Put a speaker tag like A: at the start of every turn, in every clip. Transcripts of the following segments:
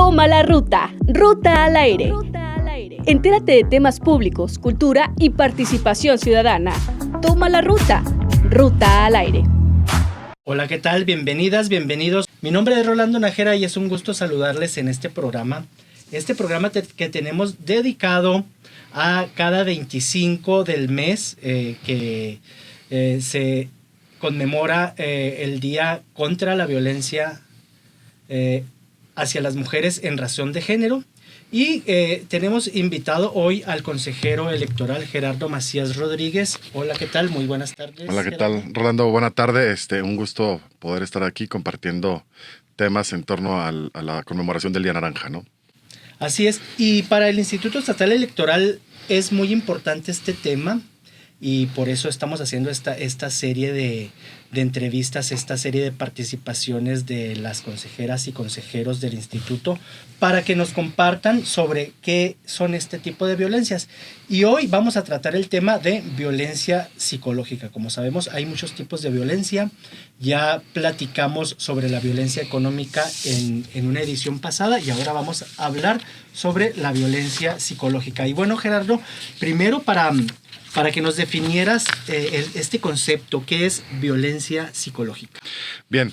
A: Toma la ruta. Ruta al aire. Entérate de temas públicos, cultura y participación ciudadana. Toma la ruta. Ruta al aire.
B: Hola, ¿qué tal? Bienvenidas, bienvenidos. Mi nombre es Rolando Nájera y es un gusto saludarles en este programa. Este programa que tenemos dedicado a cada 25 del mes que se conmemora el Día contra la Violencia hacia las mujeres en razón de género. Y tenemos invitado hoy al consejero electoral Gerardo Macías Rodríguez. Hola, ¿qué tal? Muy buenas tardes.
C: Hola, ¿qué
B: Gerardo.
C: tal? Rolando, buena tarde. Un gusto poder estar aquí compartiendo temas en torno a la conmemoración del Día Naranja, ¿no?
B: Así es. Y para el Instituto Estatal Electoral es muy importante este tema y por eso estamos haciendo esta serie de entrevistas, esta serie de participaciones de las consejeras y consejeros del instituto para que nos compartan sobre qué son este tipo de violencias. Y hoy vamos a tratar el tema de violencia psicológica. Como sabemos, hay muchos tipos de violencia. Ya platicamos sobre la violencia económica en una edición pasada y ahora vamos a hablar sobre la violencia psicológica. Y bueno, Gerardo, primero para que nos definieras este concepto, ¿qué es violencia psicológica?
C: Bien,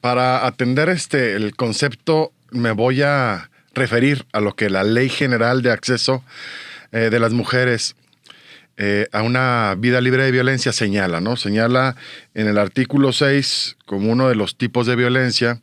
C: para atender el concepto me voy a referir a lo que la Ley General de Acceso de las Mujeres a una vida libre de violencia señala, ¿no? Señala en el artículo 6 como uno de los tipos de violencia,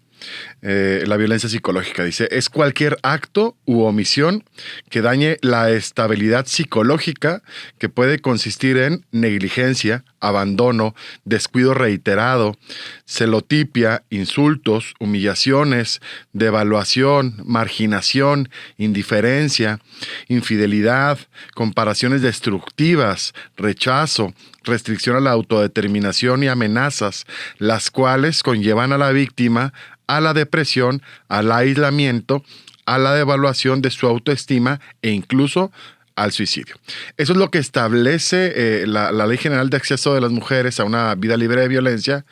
C: la violencia psicológica. Dice, es cualquier acto u omisión que dañe la estabilidad psicológica que puede consistir en negligencia, abandono, descuido reiterado, celotipia, insultos, humillaciones, devaluación, marginación, indiferencia, infidelidad, comparaciones destructivas, rechazo, restricción a la autodeterminación y amenazas, las cuales conllevan a la víctima a la depresión, al aislamiento, a la devaluación de su autoestima e incluso al suicidio. Eso es lo que establece la Ley General de Acceso de las Mujeres a una vida libre de violencia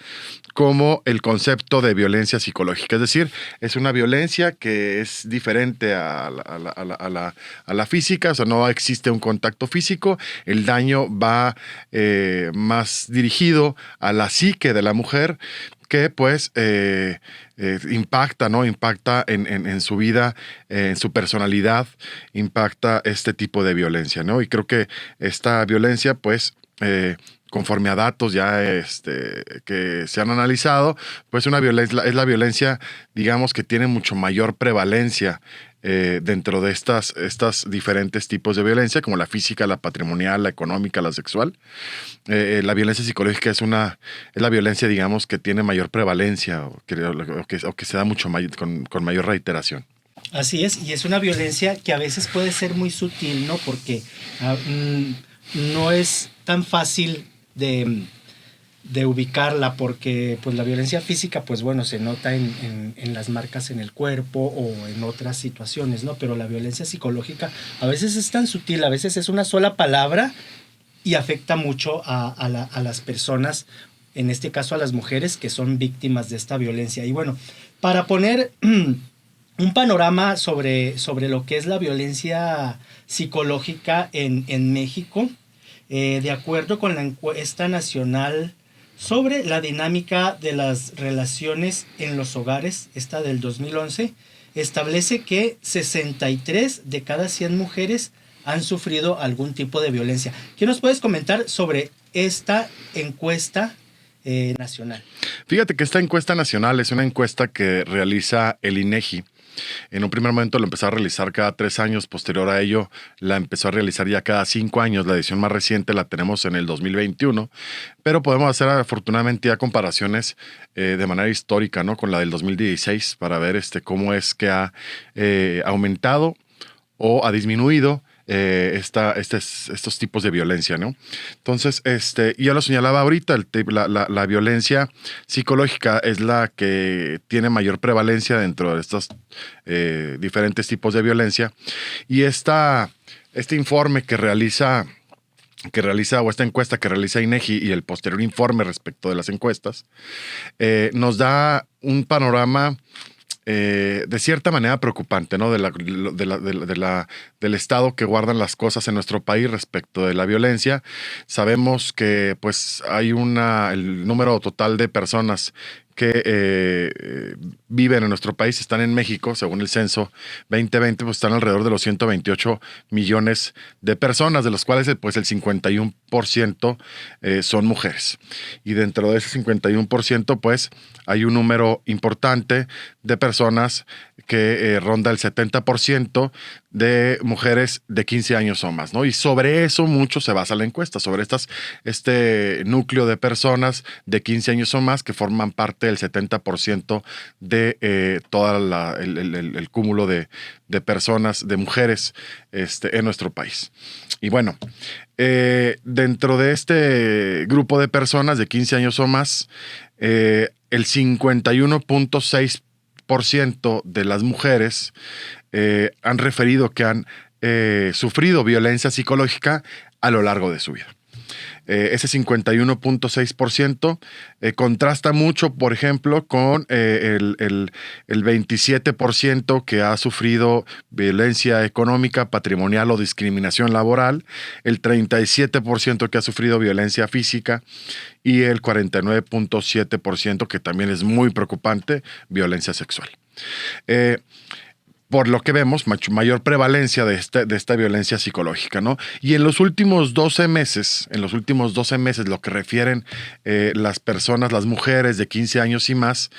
C: como el concepto de violencia psicológica. Es decir, es una violencia que es diferente a la física, o sea, no existe un contacto físico, el daño va más dirigido a la psique de la mujer, que pues impacta, ¿no? Impacta en su vida, en su personalidad, impacta este tipo de violencia, ¿no? Y creo que esta violencia, pues, conforme a datos ya que se han analizado, pues es la violencia, digamos, que tiene mucho mayor prevalencia dentro de estas diferentes tipos de violencia, como la física, la patrimonial, la económica, la sexual. La violencia psicológica es la violencia, digamos, que tiene mayor prevalencia o que se da mucho con mayor reiteración.
B: Así es, y es una violencia que a veces puede ser muy sutil, ¿no? Porque no es tan fácil de ubicarla, porque pues la violencia física, pues bueno, se nota en las marcas en el cuerpo o en otras situaciones, ¿no? Pero la violencia psicológica a veces es tan sutil, a veces es una sola palabra y afecta mucho a las personas, en este caso a las mujeres que son víctimas de esta violencia. Y bueno, para poner un panorama sobre lo que es la violencia psicológica en México, de acuerdo con la encuesta nacional sobre la dinámica de las relaciones en los hogares, esta del 2011, establece que 63 de cada 100 mujeres han sufrido algún tipo de violencia. ¿Qué nos puedes comentar sobre esta encuesta nacional?
C: Fíjate que esta encuesta nacional es una encuesta que realiza el INEGI. En un primer momento lo empezó a realizar cada 3 años, posterior a ello la empezó a realizar ya cada 5 años. La edición más reciente la tenemos en el 2021, pero podemos hacer afortunadamente ya comparaciones de manera histórica, ¿no? Con la del 2016 para ver cómo es que ha aumentado o ha disminuido estos tipos de violencia, ¿no? Entonces, yo lo señalaba ahorita, la violencia psicológica es la que tiene mayor prevalencia dentro de estos diferentes tipos de violencia. Y este informe que realiza o esta encuesta que realiza INEGI y el posterior informe respecto de las encuestas, nos da un panorama de cierta manera preocupante, ¿no? Del estado que guardan las cosas en nuestro país respecto de la violencia. Sabemos que pues hay el número total de personas que viven en nuestro país, están en México, según el censo 2020, pues están alrededor de los 128 millones de personas, de los cuales pues el 51% son mujeres. Y dentro de ese 51%, pues hay un número importante de personas que ronda el 70% de mujeres de 15 años o más, ¿no? Y sobre eso mucho se basa la encuesta, sobre este núcleo de personas de 15 años o más que forman parte del 70% de todo el cúmulo de personas, de mujeres en nuestro país. Y bueno, dentro de este grupo de personas de 15 años o más, el 51.6% de las mujeres han referido que han sufrido violencia psicológica a lo largo de su vida. Ese 51.6% contrasta mucho, por ejemplo, con el 27% que ha sufrido violencia económica, patrimonial o discriminación laboral, el 37% que ha sufrido violencia física y el 49.7%, que también es muy preocupante, violencia sexual. Por lo que vemos, mayor prevalencia de esta violencia psicológica, ¿no? Y en los últimos 12 meses, lo que refieren las personas, las mujeres de 15 años y más,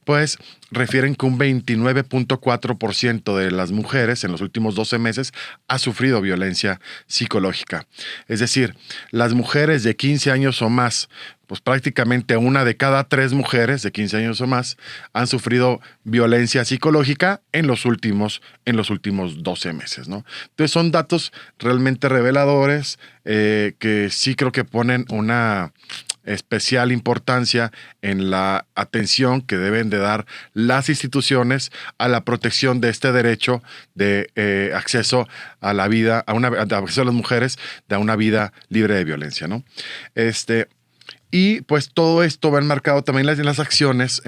C: pues refieren que un 29.4% de las mujeres en los últimos 12 meses ha sufrido violencia psicológica. Es decir, las mujeres de 15 años o más, pues prácticamente 1 de cada 3 mujeres de 15 años o más han sufrido violencia psicológica en los últimos 12 meses, ¿no? Entonces son datos realmente reveladores que sí creo que ponen una especial importancia en la atención que deben de dar las instituciones a la protección de este derecho de acceso a la vida, acceso a las mujeres a una vida libre de violencia, ¿no? Y pues todo esto va enmarcado también en las acciones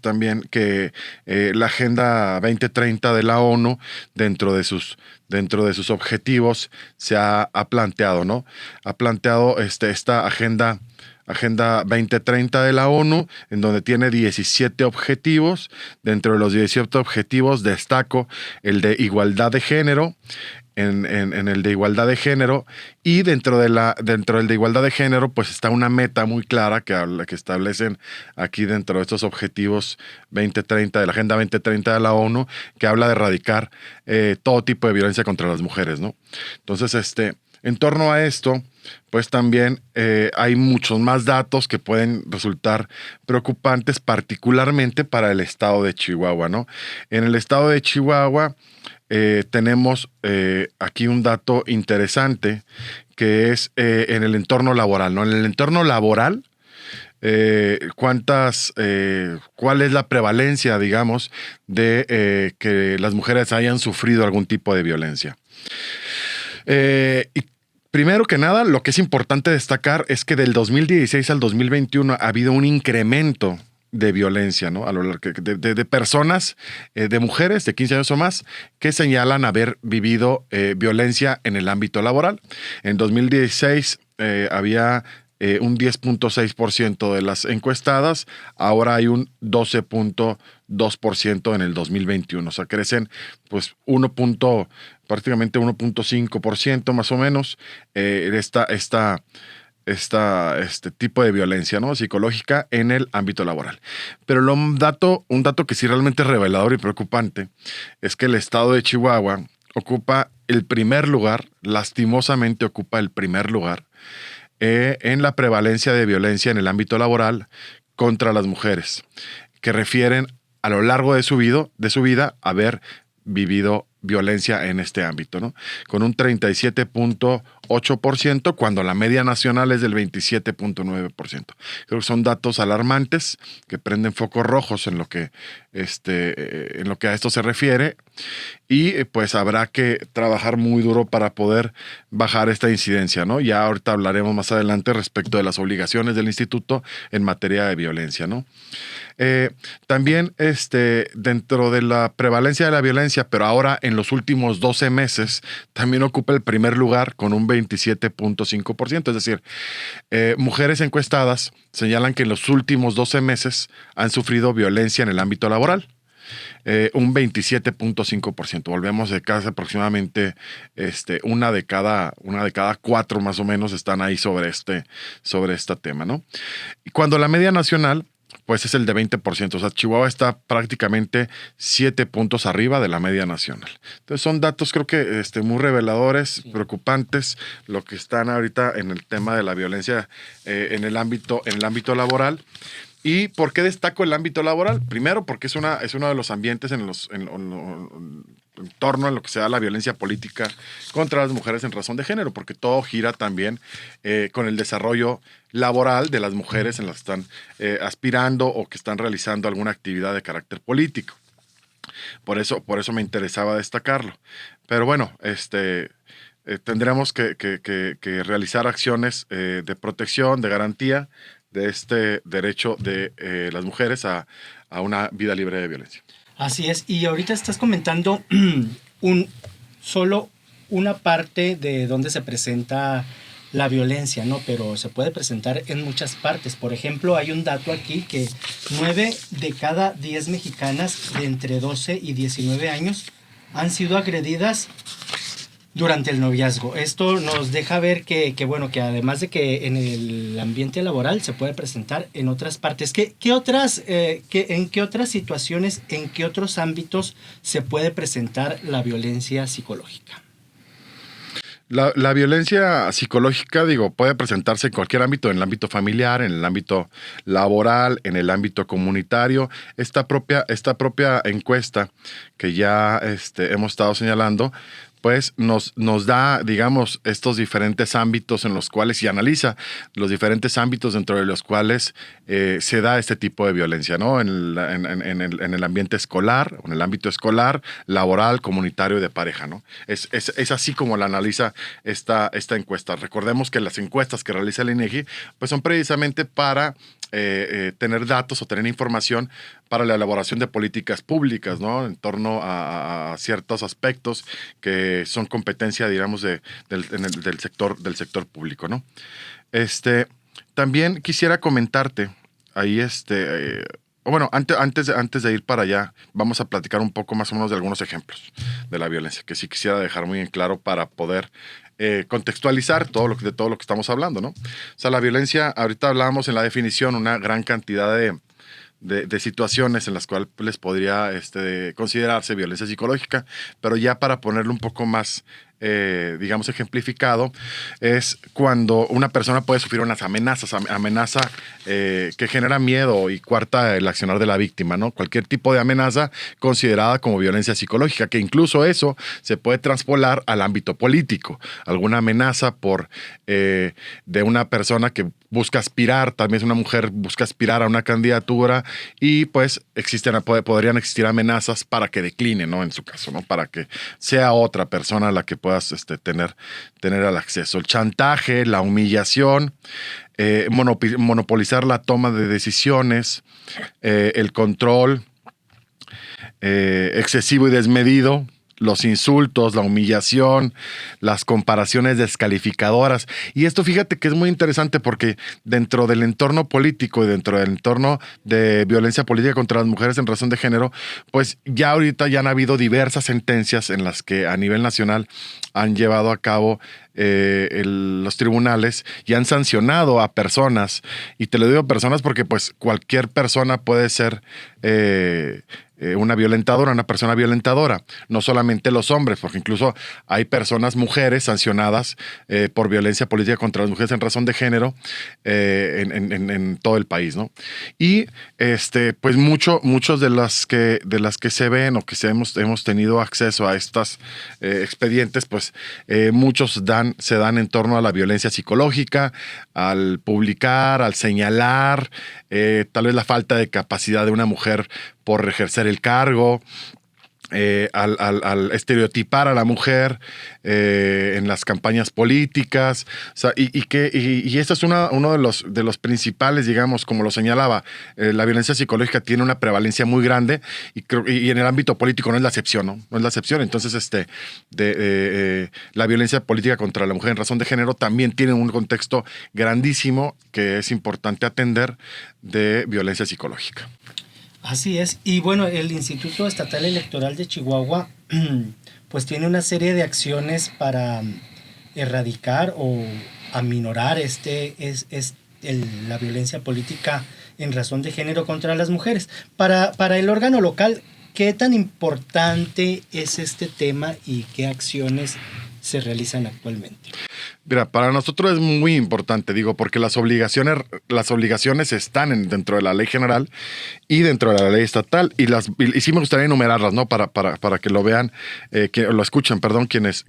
C: también que la Agenda 2030 de la ONU dentro de sus objetivos se ha planteado, ¿no? Ha planteado esta Agenda 2030 de la ONU, en donde tiene 17 objetivos. Dentro de los 17 objetivos destaco el de igualdad de género, en el de igualdad de género, y dentro del de igualdad de género pues está una meta muy clara que establecen aquí dentro de estos objetivos 2030 de la Agenda 2030 de la ONU, que habla de erradicar todo tipo de violencia contra las mujeres, ¿no? Entonces, en torno a esto, pues también hay muchos más datos que pueden resultar preocupantes, particularmente para el estado de Chihuahua, ¿no? En el estado de Chihuahua tenemos aquí un dato interesante que es en el entorno laboral, ¿no? En el entorno laboral, ¿cuál es la prevalencia, digamos, de que las mujeres hayan sufrido algún tipo de violencia? Y primero que nada, lo que es importante destacar es que del 2016 al 2021 ha habido un incremento de violencia, ¿no? A lo largo de personas, de mujeres de 15 años o más, que señalan haber vivido violencia en el ámbito laboral. En 2016 había un 10.6% de las encuestadas, ahora hay un 12.2% en el 2021. O sea, crecen pues prácticamente 1.5% más o menos este tipo de violencia, ¿no? Psicológica en el ámbito laboral. Pero un dato que sí realmente es revelador y preocupante es que el estado de Chihuahua ocupa el primer lugar, lastimosamente ocupa el primer lugar en la prevalencia de violencia en el ámbito laboral contra las mujeres, que refieren a lo largo de su vida haber vivido violencia en este ámbito, ¿no? Con un 37.8%, cuando la media nacional es del 27.9%. Creo que son datos alarmantes que prenden focos rojos en lo que en lo que a esto se refiere, y pues habrá que trabajar muy duro para poder bajar esta incidencia, ¿no? Ya ahorita hablaremos más adelante respecto de las obligaciones del instituto en materia de violencia, ¿no? También dentro de la prevalencia de la violencia, pero ahora en los últimos 12 meses, también ocupa el primer lugar con un 27.5%. Es decir, mujeres encuestadas señalan que en los últimos 12 meses han sufrido violencia en el ámbito laboral. Un 27.5%. Volvemos de casi aproximadamente una de cada 4 más o menos están ahí sobre este tema, ¿no? Y cuando la media nacional pues es el de 20%. O sea, Chihuahua está prácticamente 7 puntos arriba de la media nacional. Entonces son datos creo que muy reveladores, preocupantes, lo que están ahorita en el tema de la violencia en el ámbito laboral. ¿Y por qué destaco el ámbito laboral? Primero, porque es uno de los ambientes en torno a lo que se da la violencia política contra las mujeres en razón de género, porque todo gira también con el desarrollo laboral de las mujeres en las que están aspirando o que están realizando alguna actividad de carácter político. Por eso me interesaba destacarlo. Pero bueno, tendremos que realizar acciones de protección, de garantía de este derecho de las mujeres a una vida libre de violencia.
B: Así es, y ahorita estás comentando solo una parte de donde se presenta la violencia, ¿no? Pero se puede presentar en muchas partes. Por ejemplo, hay un dato aquí que 9 de cada 10 mexicanas de entre 12 y 19 años han sido agredidas durante el noviazgo. Esto nos deja ver que además de que en el ambiente laboral se puede presentar en otras partes. ¿En qué otras situaciones, en qué otros ámbitos se puede presentar la violencia psicológica?
C: La violencia psicológica, puede presentarse en cualquier ámbito, en el ámbito familiar, en el ámbito laboral, en el ámbito comunitario. Esta propia encuesta que ya hemos estado señalando, pues nos da, estos diferentes ámbitos en los cuales, y analiza los diferentes ámbitos dentro de los cuales se da este tipo de violencia, ¿no? En el ambiente escolar, en el ámbito escolar, laboral, comunitario y de pareja, ¿no? Es así como la analiza esta encuesta. Recordemos que las encuestas que realiza el INEGI, pues son precisamente para tener datos o tener información para la elaboración de políticas públicas, ¿no? En torno a ciertos aspectos que son competencia, del sector público, ¿no? También quisiera comentarte ahí, antes de ir para allá, vamos a platicar un poco más o menos de algunos ejemplos de la violencia, que sí quisiera dejar muy en claro para poder contextualizar todo lo que estamos hablando, ¿no? O sea, la violencia, ahorita hablábamos en la definición, una gran cantidad de situaciones en las cuales les podría considerarse violencia psicológica, pero ya para ponerlo un poco más, ejemplificado, es cuando una persona puede sufrir unas amenaza que genera miedo y coarta el accionar de la víctima, ¿no? Cualquier tipo de amenaza considerada como violencia psicológica, que incluso eso se puede traspolar al ámbito político. Alguna amenaza de una persona que busca aspirar, también una mujer busca aspirar a una candidatura y pues podrían existir amenazas para que decline, ¿no? En su caso, ¿no? Para que sea otra persona la que puedas tener el acceso. El chantaje, la humillación, monopolizar la toma de decisiones, el control excesivo y desmedido, los insultos, la humillación, las comparaciones descalificadoras. Y esto, fíjate que es muy interesante porque dentro del entorno político y dentro del entorno de violencia política contra las mujeres en razón de género, pues ya ahorita ya han habido diversas sentencias en las que a nivel nacional han llevado a cabo los tribunales y han sancionado a personas. Y te lo digo personas porque pues cualquier persona puede ser una persona violentadora, no solamente los hombres, porque incluso hay personas, mujeres, sancionadas por violencia política contra las mujeres en razón de género en todo el país, ¿no? Y pues muchos de las que se ven o que hemos tenido acceso a estos expedientes, pues muchos se dan en torno a la violencia psicológica, al publicar, al señalar, tal vez la falta de capacidad de una mujer por ejercer el cargo, al estereotipar a la mujer en las campañas políticas, o sea, y esto es uno de los principales, digamos, como lo señalaba, la violencia psicológica tiene una prevalencia muy grande y en el ámbito político no es la excepción, ¿no? No es la excepción. Entonces, la violencia política contra la mujer en razón de género también tiene un contexto grandísimo que es importante atender de violencia psicológica.
B: Así es. Y bueno, el Instituto Estatal Electoral de Chihuahua pues tiene una serie de acciones para erradicar o aminorar la violencia política en razón de género contra las mujeres. Para el órgano local, ¿qué tan importante es este tema y qué acciones se realizan actualmente?
C: Mira, para nosotros es muy importante, digo, porque las obligaciones están dentro de la ley general y dentro de la ley estatal, y sí me gustaría enumerarlas, ¿no? Para que lo vean, que lo escuchen, perdón, quienes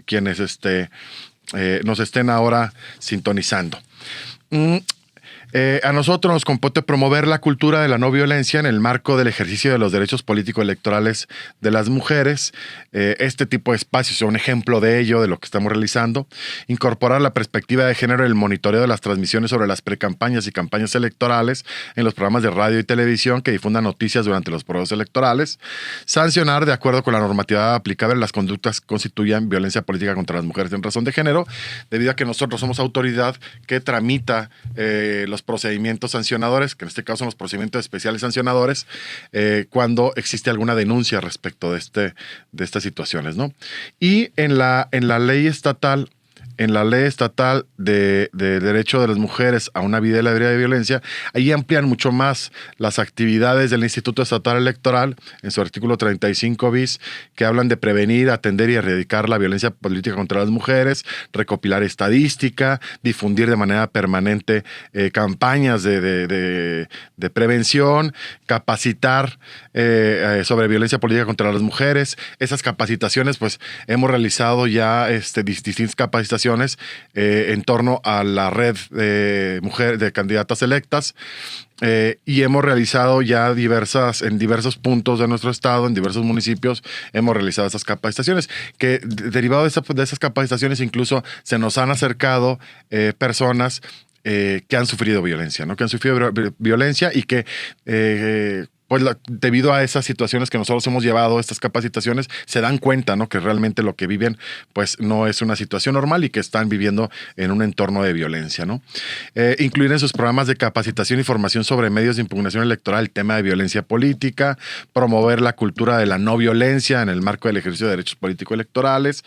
C: nos estén ahora sintonizando. A nosotros nos compete promover la cultura de la no violencia en el marco del ejercicio de los derechos político-electorales de las mujeres. Este tipo de espacios son un ejemplo de ello, de lo que estamos realizando. Incorporar la perspectiva de género en el monitoreo de las transmisiones sobre las precampañas y campañas electorales en los programas de radio y televisión que difundan noticias durante los procesos electorales. Sancionar, de acuerdo con la normatividad aplicable, las conductas que constituyan violencia política contra las mujeres en razón de género, debido a que nosotros somos autoridad que tramita los procedimientos sancionadores, que en este caso son los procedimientos especiales sancionadores, cuando existe alguna denuncia respecto de estas situaciones, ¿no? Y en la ley estatal, de derecho de las mujeres a una vida libre de violencia, ahí amplían mucho más las actividades del Instituto Estatal Electoral en su artículo 35 bis, que hablan de prevenir, atender y erradicar la violencia política contra las mujeres, recopilar estadística, difundir de manera permanente campañas de prevención, capacitar sobre violencia política contra las mujeres. Esas capacitaciones, pues hemos realizado ya distintas capacitaciones en torno a la red de candidatas electas, y hemos realizado ya en diversos puntos de nuestro estado, en diversos municipios, hemos realizado esas capacitaciones, que derivado de esas capacitaciones incluso se nos han acercado personas que han sufrido violencia, ¿no? Que han sufrido violencia y que pues debido a esas situaciones que nosotros hemos llevado, estas capacitaciones, se dan cuenta, ¿no? Que realmente lo que viven pues no es una situación normal y que están viviendo en un entorno de violencia, ¿no? Incluir en sus programas de capacitación y formación sobre medios de impugnación electoral el tema de violencia política, promover la cultura de la no violencia en el marco del ejercicio de derechos político-electorales,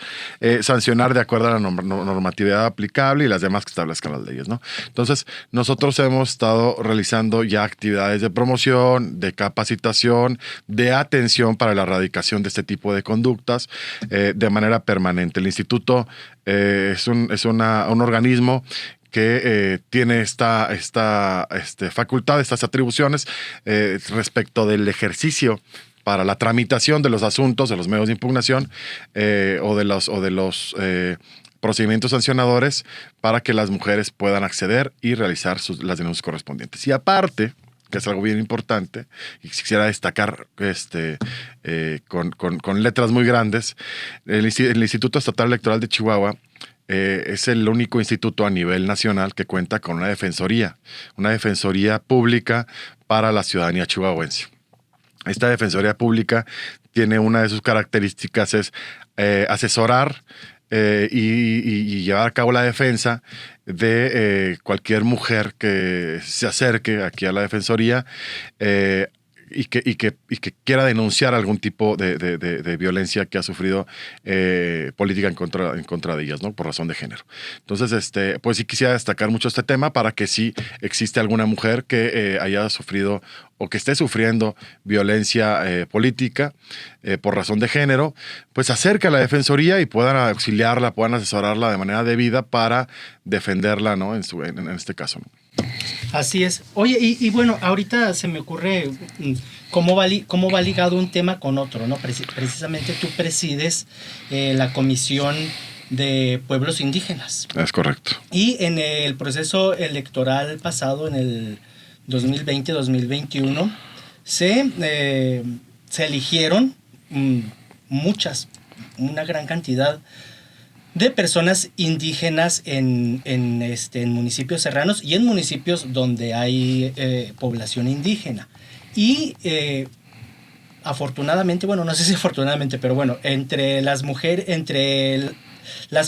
C: sancionar de acuerdo a la normatividad aplicable y las demás que establezcan las leyes, ¿no? Entonces, nosotros hemos estado realizando ya actividades de promoción, de capacitación, de atención para la erradicación de este tipo de conductas de manera permanente. El instituto es un organismo que tiene esta facultad, estas atribuciones respecto del ejercicio para la tramitación de los asuntos, de los medios de impugnación o de los procedimientos sancionadores para que las mujeres puedan acceder y realizar las denuncias correspondientes. Y aparte, que es algo bien importante, y quisiera destacar con letras muy grandes, el Instituto Estatal Electoral de Chihuahua es el único instituto a nivel nacional que cuenta con una defensoría pública para la ciudadanía chihuahuense. Esta defensoría pública tiene una de sus características es asesorar y llevar a cabo la defensa de cualquier mujer que se acerque aquí a la defensoría y que quiera denunciar algún tipo de violencia que ha sufrido política en contra de ellas, ¿no? Por razón de género. Entonces, pues sí quisiera destacar mucho este tema para que si existe alguna mujer que haya sufrido o que esté sufriendo violencia política por razón de género, pues acerca a la defensoría y puedan auxiliarla, puedan asesorarla de manera debida para defenderla, ¿no? En este caso, ¿no?
B: Así es. Oye, y bueno, ahorita se me ocurre cómo va ligado un tema con otro, ¿no? Precisamente tú presides la Comisión de Pueblos Indígenas.
C: Es correcto.
B: Y en el proceso electoral pasado, en el 2020-2021, se se eligieron una gran cantidad de personas indígenas en municipios serranos y en municipios donde hay población indígena. Y afortunadamente, bueno, no sé si afortunadamente, pero bueno, entre las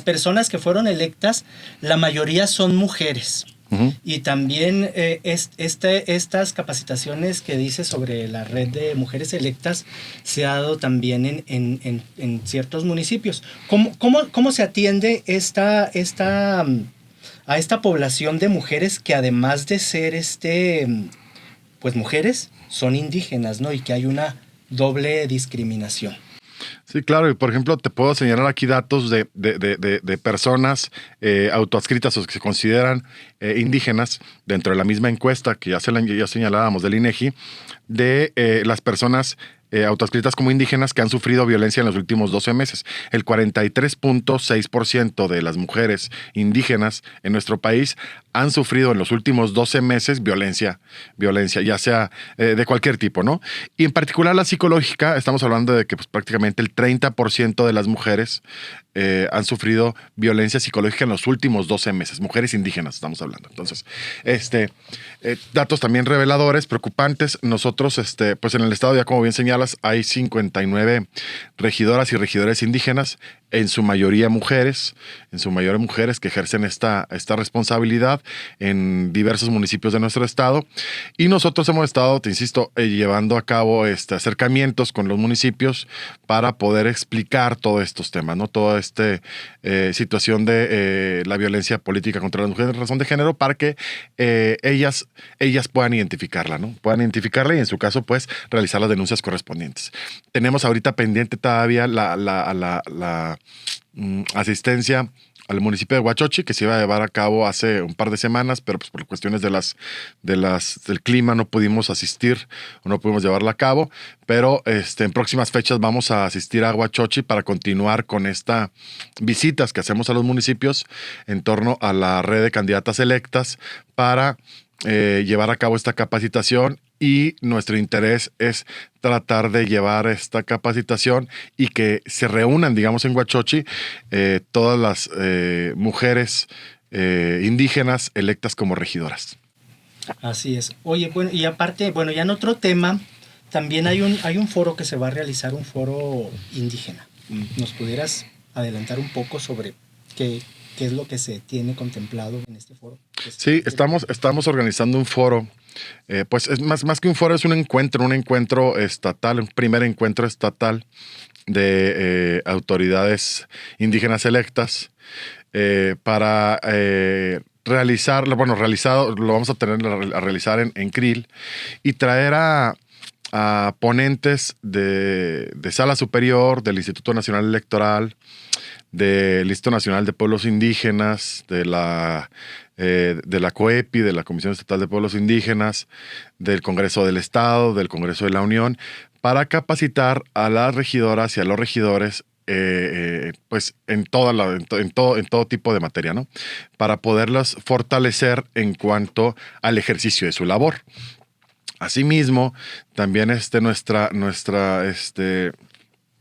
B: personas que fueron electas, la mayoría son mujeres. Uh-huh. Y también estas capacitaciones que dice sobre la red de mujeres electas se ha dado también en ciertos municipios. ¿Cómo se atiende a esta población de mujeres que además de ser pues mujeres, son indígenas, ¿no? Y que hay una doble discriminación?
C: Sí, claro. Y por ejemplo, te puedo señalar aquí datos de personas autoadscritas o que se consideran indígenas dentro de la misma encuesta que ya señalábamos del INEGI, de las personas autoadscritas como indígenas que han sufrido violencia en los últimos 12 meses. El 43.6% de las mujeres indígenas en nuestro país han sufrido en los últimos 12 meses violencia, ya sea de cualquier tipo, ¿no? Y en particular la psicológica, estamos hablando de que pues, prácticamente el 30% de las mujeres han sufrido violencia psicológica en los últimos 12 meses. Mujeres indígenas estamos hablando. Entonces, datos también reveladores, preocupantes. Nosotros, pues en el estado, ya como bien señalas, hay 59 regidoras y regidores indígenas, en su mayoría mujeres que ejercen esta responsabilidad en diversos municipios de nuestro estado. Y nosotros hemos estado, te insisto, llevando a cabo acercamientos con los municipios para poder explicar todos estos temas, ¿no? Toda situación de la violencia política contra las mujeres en razón de género, para que ellas puedan identificarla, ¿no? Puedan identificarla y en su caso, pues, realizar las denuncias correspondientes. Tenemos ahorita pendiente todavía la asistencia al municipio de Huachochi, que se iba a llevar a cabo hace un par de semanas, pero pues por cuestiones del clima no pudimos asistir o no pudimos llevarla a cabo, pero en próximas fechas vamos a asistir a Huachochi para continuar con estas visitas que hacemos a los municipios en torno a la red de candidatas electas para llevar a cabo esta capacitación. Y nuestro interés es tratar de llevar esta capacitación y que se reúnan, digamos, en Huachochi todas las mujeres indígenas electas como regidoras.
B: Así es. Oye, bueno, y aparte, bueno, ya en otro tema, también hay un foro que se va a realizar, un foro indígena. ¿Nos pudieras adelantar un poco sobre qué es lo que se tiene contemplado en este foro?
C: Sí, estamos organizando un foro. Pues es más que un foro, es un encuentro estatal, un primer encuentro estatal de autoridades indígenas electas para realizarlo. Bueno, lo vamos a realizar en Krill y traer a ponentes de Sala Superior, del Instituto Nacional Electoral, del Instituto Nacional de Pueblos Indígenas, de la COEPI, de la Comisión Estatal de Pueblos Indígenas, del Congreso del Estado, del Congreso de la Unión, para capacitar a las regidoras y a los regidores pues en todo tipo de materia, ¿no? Para poderlas fortalecer en cuanto al ejercicio de su labor. Asimismo, también nuestra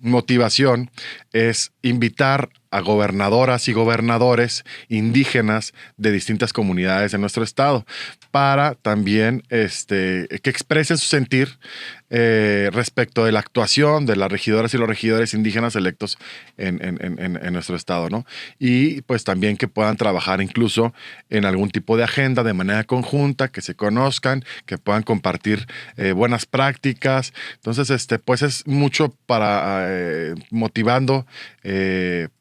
C: motivación es invitar a gobernadoras y gobernadores indígenas de distintas comunidades de nuestro estado para también que expresen su sentir respecto de la actuación de las regidoras y los regidores indígenas electos en nuestro estado, ¿no? Y pues también que puedan trabajar incluso en algún tipo de agenda de manera conjunta, que se conozcan, que puedan compartir buenas prácticas. Entonces, pues es mucho para motivando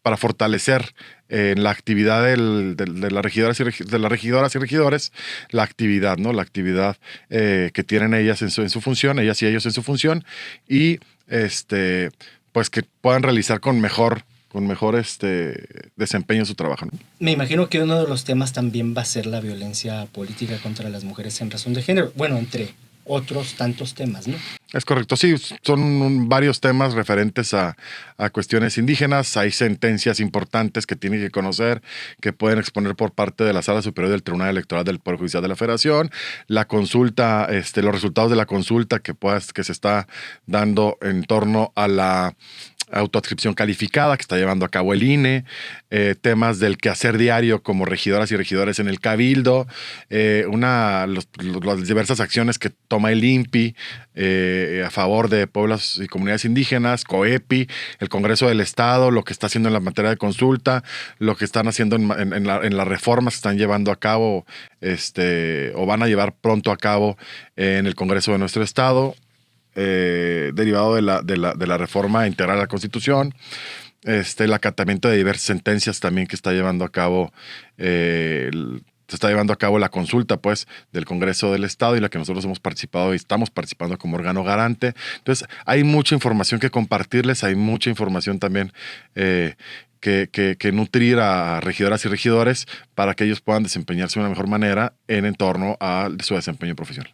C: para fortalecer en la actividad de las regidoras y regidores, la actividad, ¿no? La actividad que tienen ellas en su función, ellas y ellos en su función, y pues que puedan realizar con mejor desempeño su trabajo, ¿no?
B: Me imagino que uno de los temas también va a ser la violencia política contra las mujeres en razón de género. Bueno, entre otros tantos temas, ¿no?
C: Es correcto, sí, son varios temas referentes a cuestiones indígenas. Hay sentencias importantes que tienen que conocer, que pueden exponer por parte de la Sala Superior del Tribunal Electoral del Poder Judicial de la Federación, la consulta, los resultados de la consulta que se está dando en torno a la autoadscripción calificada que está llevando a cabo el INE, temas del quehacer diario como regidoras y regidores en el Cabildo, las diversas acciones que toma el INPI a favor de pueblos y comunidades indígenas, COEPI, el Congreso del Estado, lo que está haciendo en la materia de consulta, lo que están haciendo en las reformas que están llevando a cabo o van a llevar pronto a cabo en el Congreso de nuestro Estado. Derivado de la reforma integral a la Constitución, el acatamiento de diversas sentencias también que está llevando a cabo, se está llevando a cabo la consulta pues del Congreso del Estado y la que nosotros hemos participado y estamos participando como órgano garante. Entonces hay mucha información que compartirles, hay mucha información también que nutrir a regidoras y regidores para que ellos puedan desempeñarse de una mejor manera en torno a su desempeño profesional.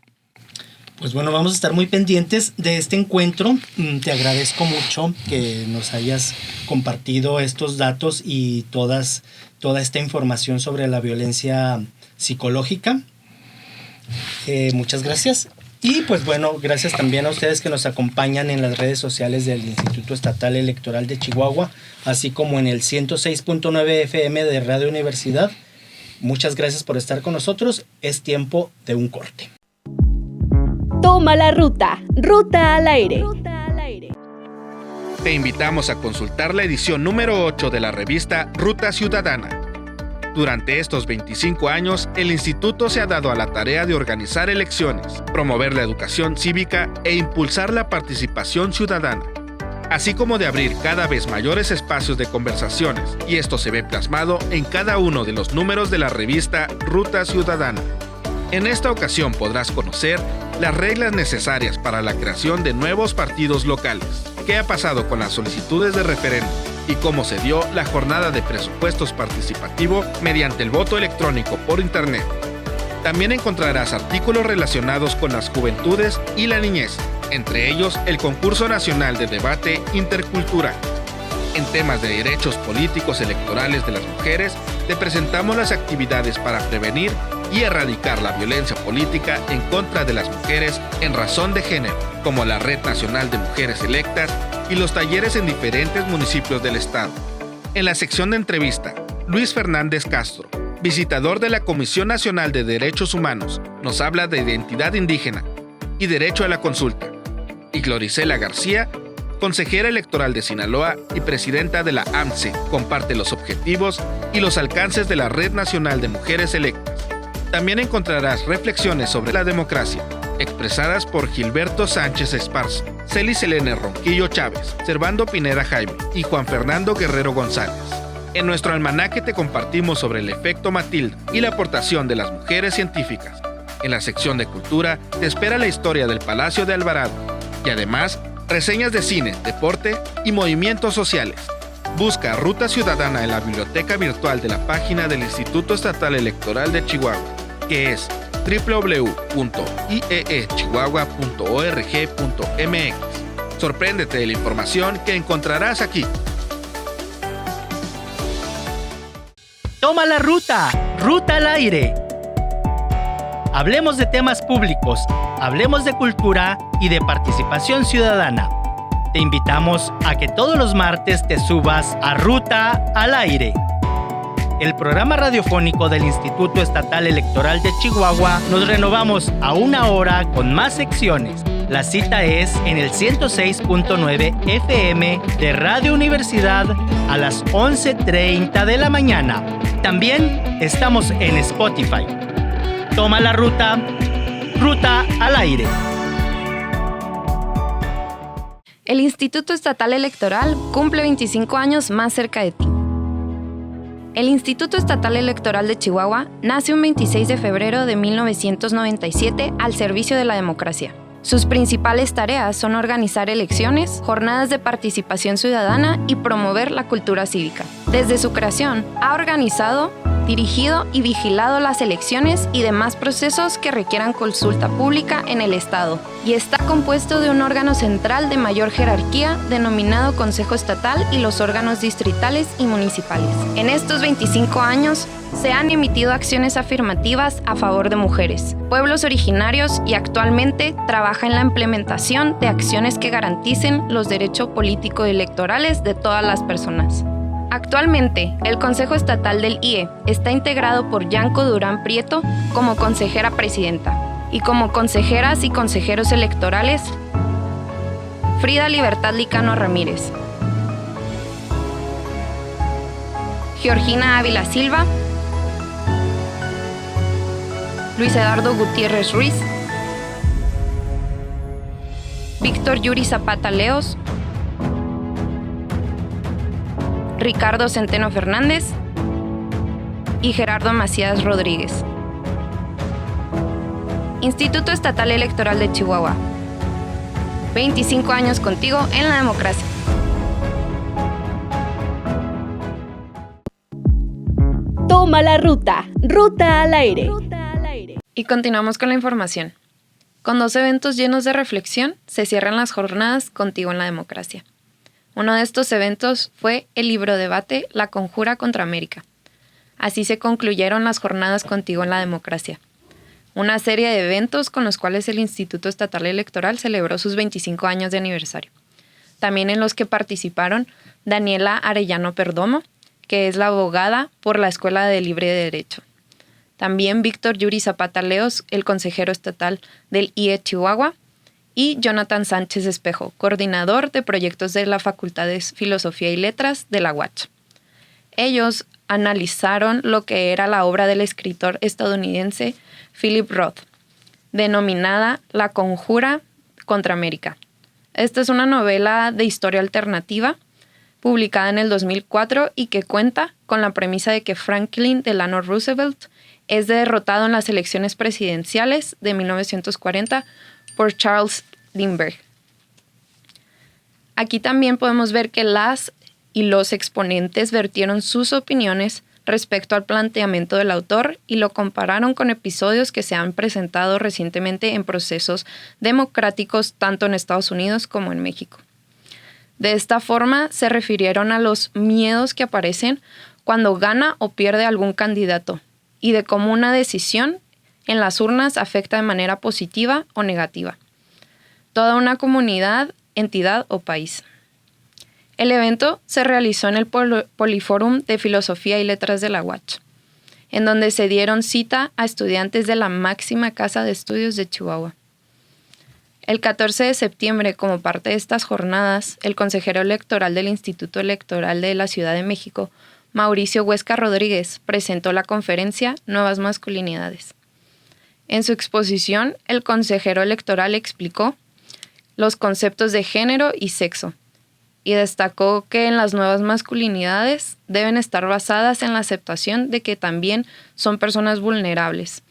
B: Pues bueno, vamos a estar muy pendientes de este encuentro. Te agradezco mucho que nos hayas compartido estos datos y toda esta información sobre la violencia psicológica. Muchas gracias. Y pues bueno, gracias también a ustedes que nos acompañan en las redes sociales del Instituto Estatal Electoral de Chihuahua, así como en el 106.9 FM de Radio Universidad. Muchas gracias por estar con nosotros. Es tiempo de un corte.
A: Toma la ruta, Ruta al Aire.
D: Te invitamos a consultar la edición número 8 de la revista Ruta Ciudadana. Durante estos 25 años, el instituto se ha dado a la tarea de organizar elecciones, promover la educación cívica e impulsar la participación ciudadana, así como de abrir cada vez mayores espacios de conversaciones, y esto se ve plasmado en cada uno de los números de la revista Ruta Ciudadana. En esta ocasión podrás conocer las reglas necesarias para la creación de nuevos partidos locales, qué ha pasado con las solicitudes de referéndum y cómo se dio la jornada de presupuestos participativo mediante el voto electrónico por Internet. También encontrarás artículos relacionados con las juventudes y la niñez, entre ellos el concurso nacional de debate intercultural. En temas de derechos políticos electorales de las mujeres, te presentamos las actividades para prevenir y erradicar la violencia política en contra de las mujeres en razón de género, como la Red Nacional de Mujeres Electas y los talleres en diferentes municipios del estado. En la sección de entrevista, Luis Fernández Castro, visitador de la Comisión Nacional de Derechos Humanos, nos habla de identidad indígena y derecho a la consulta. Y Gloricela García, consejera electoral de Sinaloa y presidenta de la AMCE, comparte los objetivos y los alcances de la Red Nacional de Mujeres Electas. También encontrarás reflexiones sobre la democracia, expresadas por Gilberto Sánchez Esparza, Celi Selene Ronquillo Chávez, Servando Pineda Jaime y Juan Fernando Guerrero González. En nuestro almanaque te compartimos sobre el efecto Matilda y la aportación de las mujeres científicas. En la sección de cultura te espera la historia del Palacio de Alvarado y además reseñas de cine, deporte y movimientos sociales. Busca Ruta Ciudadana en la biblioteca virtual de la página del Instituto Estatal Electoral de Chihuahua, que es www.ieechihuahua.org.mx. Sorpréndete de la información que encontrarás aquí.
E: Toma la ruta, Ruta al Aire. Hablemos de temas públicos, hablemos de cultura y de participación ciudadana. Te invitamos a que todos los martes te subas a Ruta al Aire. El programa radiofónico del Instituto Estatal Electoral de Chihuahua nos renovamos a 1 hora con más secciones. La cita es en el 106.9 FM de Radio Universidad a las 11:30 de la mañana. También estamos en Spotify. Toma la ruta, Ruta al Aire.
F: El Instituto Estatal Electoral cumple 25 años más cerca de ti. El Instituto Estatal Electoral de Chihuahua nace un 26 de febrero de 1997 al servicio de la democracia. Sus principales tareas son organizar elecciones, jornadas de participación ciudadana y promover la cultura cívica. Desde su creación, ha organizado dirigido y vigilado las elecciones y demás procesos que requieran consulta pública en el Estado, y está compuesto de un órgano central de mayor jerarquía denominado Consejo Estatal y los órganos distritales y municipales. En estos 25 años se han emitido acciones afirmativas a favor de mujeres, pueblos originarios y actualmente trabaja en la implementación de acciones que garanticen los derechos político-electorales de todas las personas. Actualmente, el Consejo Estatal del IE está integrado por Yanko Durán Prieto como consejera presidenta y como consejeras y consejeros electorales Frida Libertad Licano Ramírez, Georgina Ávila Silva, Luis Eduardo Gutiérrez Ruiz, Víctor Yuri Zapata Leos, Ricardo Centeno Fernández y Gerardo Macías Rodríguez. Instituto Estatal Electoral de Chihuahua. 25 años contigo en la democracia.
A: Toma la ruta. Ruta al aire.
F: Y continuamos con la información. Con 2 eventos llenos de reflexión, se cierran las jornadas Contigo en la Democracia. Uno de estos eventos fue el libro debate La Conjura contra América. Así se concluyeron las jornadas Contigo en la Democracia, una serie de eventos con los cuales el Instituto Estatal Electoral celebró sus 25 años de aniversario. También en los que participaron Daniela Arellano Perdomo, que es la abogada por la Escuela de Libre Derecho. También Víctor Yuri Zapata Leos, el consejero estatal del IE Chihuahua, y Jonathan Sánchez Espejo, coordinador de proyectos de la Facultad de Filosofía y Letras de la UACH. Ellos analizaron lo que era la obra del escritor estadounidense Philip Roth, denominada La Conjura contra América. Esta es una novela de historia alternativa publicada en el 2004 y que cuenta con la premisa de que Franklin Delano Roosevelt es derrotado en las elecciones presidenciales de 1940 por Charles Lindbergh. Aquí también podemos ver que las y los exponentes vertieron sus opiniones respecto al planteamiento del autor y lo compararon con episodios que se han presentado recientemente en procesos democráticos tanto en Estados Unidos como en México. De esta forma se refirieron a los miedos que aparecen cuando gana o pierde algún candidato y de cómo una decisión en las urnas afecta de manera positiva o negativa toda una comunidad, entidad o país. El evento se realizó en el Poliforum de Filosofía y Letras de la UACH, en donde se dieron cita a estudiantes de la máxima casa de estudios de Chihuahua. El 14 de septiembre, como parte de estas jornadas, el consejero electoral del Instituto Electoral de la Ciudad de México, Mauricio Huesca Rodríguez, presentó la conferencia Nuevas Masculinidades. En su exposición, el consejero electoral explicó los conceptos de género y sexo, y destacó que en las nuevas masculinidades deben estar basadas en la aceptación de que también son personas vulnerables,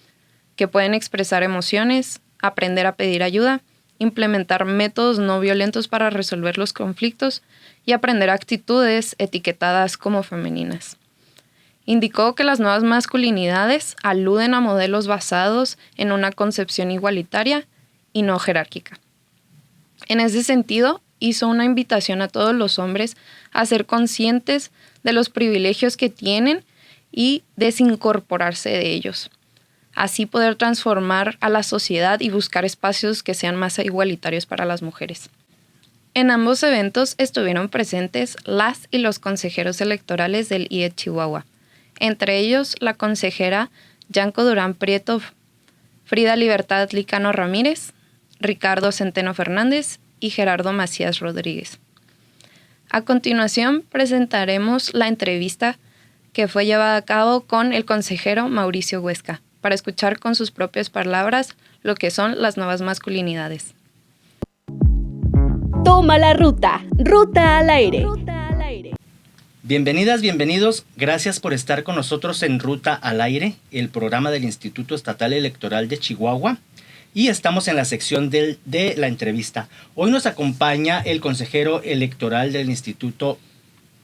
F: que pueden expresar emociones, aprender a pedir ayuda, implementar métodos no violentos para resolver los conflictos y aprender actitudes etiquetadas como femeninas. Indicó que las nuevas masculinidades aluden a modelos basados en una concepción igualitaria y no jerárquica. En ese sentido, hizo una invitación a todos los hombres a ser conscientes de los privilegios que tienen y desincorporarse de ellos. Así poder transformar a la sociedad y buscar espacios que sean más igualitarios para las mujeres. En ambos eventos estuvieron presentes las y los consejeros electorales del IE Chihuahua, entre ellos la consejera Yanko Durán Prieto, Frida Libertad Licano Ramírez, Ricardo Centeno Fernández y Gerardo Macías Rodríguez. A continuación presentaremos la entrevista que fue llevada a cabo con el consejero Mauricio Huesca, para escuchar con sus propias palabras lo que son las nuevas masculinidades.
A: Toma la ruta. Ruta al aire.
E: Bienvenidas, bienvenidos. Gracias por estar con nosotros en Ruta al Aire, el programa del Instituto Estatal Electoral de Chihuahua. Y estamos en la sección de la entrevista. Hoy nos acompaña el consejero electoral del Instituto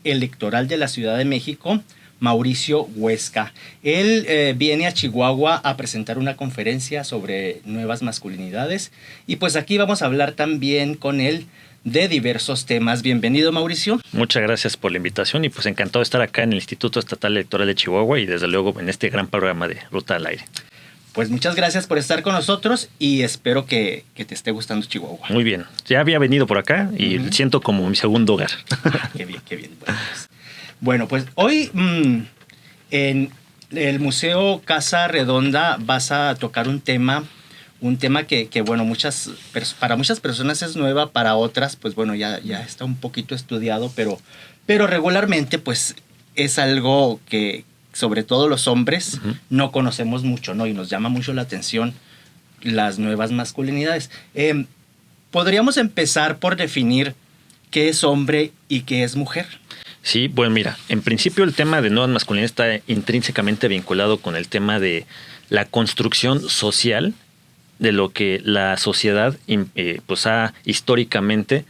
E: Electoral de la Ciudad de México,
B: Mauricio Huesca. Él viene a Chihuahua a presentar una conferencia sobre nuevas masculinidades y pues aquí vamos a hablar también con él de diversos temas. Bienvenido, Mauricio.
G: Muchas gracias por la invitación y pues encantado de estar acá en el Instituto Estatal Electoral de Chihuahua y desde luego en este gran programa de Ruta al Aire.
B: Pues muchas gracias por estar con nosotros y espero que te esté gustando Chihuahua.
G: Muy bien, ya había venido por acá y siento como mi segundo hogar.
B: Qué bien, qué bien. Bueno, pues hoy en el Museo Casa Redonda vas a tocar un tema que bueno, para muchas personas es nueva, para otras, pues bueno, ya está un poquito estudiado, pero regularmente, pues es algo que, sobre todo los hombres, no conocemos mucho, ¿no? Y nos llama mucho la atención las nuevas masculinidades. Podríamos empezar por definir qué es hombre y qué es mujer.
G: Sí, bueno, mira, en principio el tema de nuevas masculinidades está intrínsecamente vinculado con el tema de la construcción social de lo que la sociedad pues ha históricamente